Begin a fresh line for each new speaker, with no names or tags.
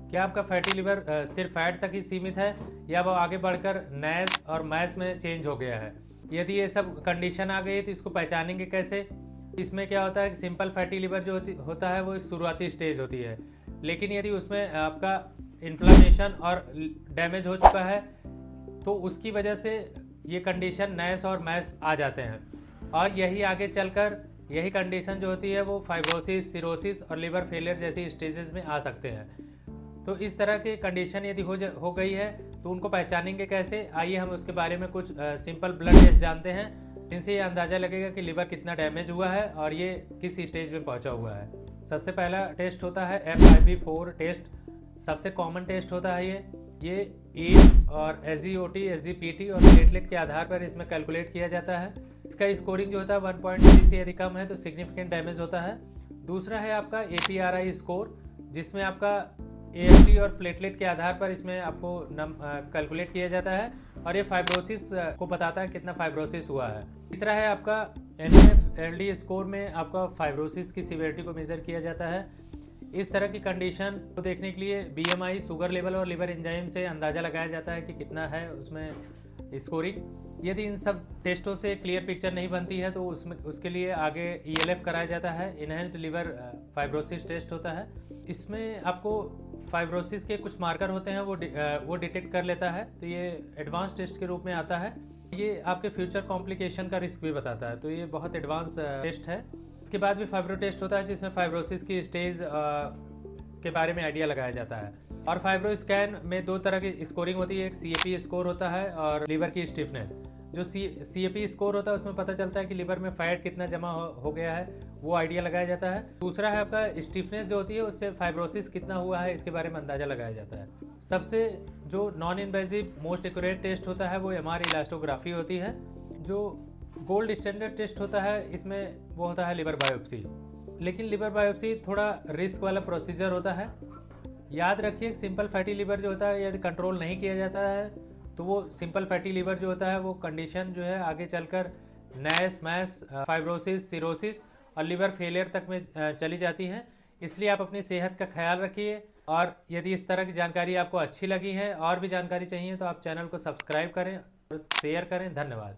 क्या आपका fatty liver सिर्फ फैट तक ही सीमित है या वो आगे बढ़कर नैश और मैश में चेंज हो गया है? यदि ये सब कंडीशन आ गई है तो इसको पहचानेंगे कैसे? इसमें क्या होता है कि सिंपल फैटी लिवर जो होता है वो शुरुआती स्टेज होती है, लेकिन यदि उसमें आपका इन्फ्लामेशन और डैमेज हो चुका है तो उसकी वजह से ये कंडीशन नैश और मैश आ जाते हैं, और यही आगे चलकर यही कंडीशन जो होती है वो फाइब्रोसिस, सिरोसिस और लिवर फेलियर जैसी स्टेजेस में आ सकते हैं। तो इस तरह की कंडीशन यदि हो गई है तो उनको पहचानेंगे कैसे? आइए हम उसके बारे में कुछ सिंपल ब्लड टेस्ट जानते हैं, जिनसे ये अंदाज़ा लगेगा कि लिवर कितना डैमेज हुआ है और ये किस स्टेज में पहुंचा हुआ है। सबसे पहला टेस्ट होता है FIB-4 टेस्ट। सबसे कॉमन टेस्ट होता है ये एज और SGOT, SGPT और प्लेटलेट के आधार पर इसमें कैलकुलेट किया जाता है। इसका स्कोरिंग जो होता है 1.3 से यदि कम है तो सिग्निफिकेंट डैमेज होता है। दूसरा है आपका APRI स्कोर, जिसमें आपका AFT और प्लेटलेट के आधार पर इसमें आपको कैलकुलेट किया जाता है, और ये फाइब्रोसिस को बताता है कितना फाइब्रोसिस हुआ है। तीसरा है आपका NFLD स्कोर, में आपका फाइब्रोसिस की सीवियरिटी को मेजर किया जाता है। इस तरह की कंडीशन को देखने के लिए BMI, शुगर लेवल और लिवर एंजाइम से अंदाज़ा लगाया जाता है कि कितना है उसमें स्कोरिंग। यदि इन सब टेस्टों से क्लियर पिक्चर नहीं बनती है तो उसके लिए आगे ELF कराया जाता है, इनहेंस्ड लिवर फाइब्रोसिस टेस्ट होता है। इसमें आपको फाइब्रोसिस के कुछ मार्कर होते हैं वो डिटेक्ट कर लेता है, तो ये एडवांस टेस्ट के रूप में आता है। ये आपके फ्यूचर कॉम्प्लिकेशन का रिस्क भी बताता है, तो ये बहुत एडवांस टेस्ट है। इसके बाद भी फाइब्रो टेस्ट होता है, जिसमें फाइब्रोसिस की स्टेज के बारे में आइडिया लगाया जाता है। और फाइब्रो स्कैन में दो तरह की स्कोरिंग होती है, एक CAP स्कोर होता है और लिवर की स्टिफनेस। जो CAP स्कोर होता है उसमें पता चलता है कि लिवर में फैट कितना जमा हो गया है, वो आइडिया लगाया जाता है। दूसरा है आपका स्टिफनेस जो होती है, उससे फाइब्रोसिस कितना हुआ है इसके बारे में अंदाजा लगाया जाता है। सबसे जो non invasive most accurate test होता है वो MR इलास्टोग्राफी होती है। जो गोल्ड स्टैंडर्ड टेस्ट होता है इसमें वो होता है लिवर बायोप्सी, लेकिन लिवर बायोप्सी थोड़ा रिस्क वाला प्रोसीजर होता है। याद रखिए सिंपल फैटी लिवर जो होता है यदि कंट्रोल नहीं किया जाता है तो वो सिंपल फैटी लिवर जो होता है वो कंडीशन जो है आगे चलकर नैश, मैश, फाइब्रोसिस, सिरोसिस और लिवर फेलियर तक में चली जाती हैं। इसलिए आप अपनी सेहत का ख्याल रखिए, और यदि इस तरह की जानकारी आपको अच्छी लगी है और भी जानकारी चाहिए तो आप चैनल को सब्सक्राइब करें और शेयर करें। धन्यवाद।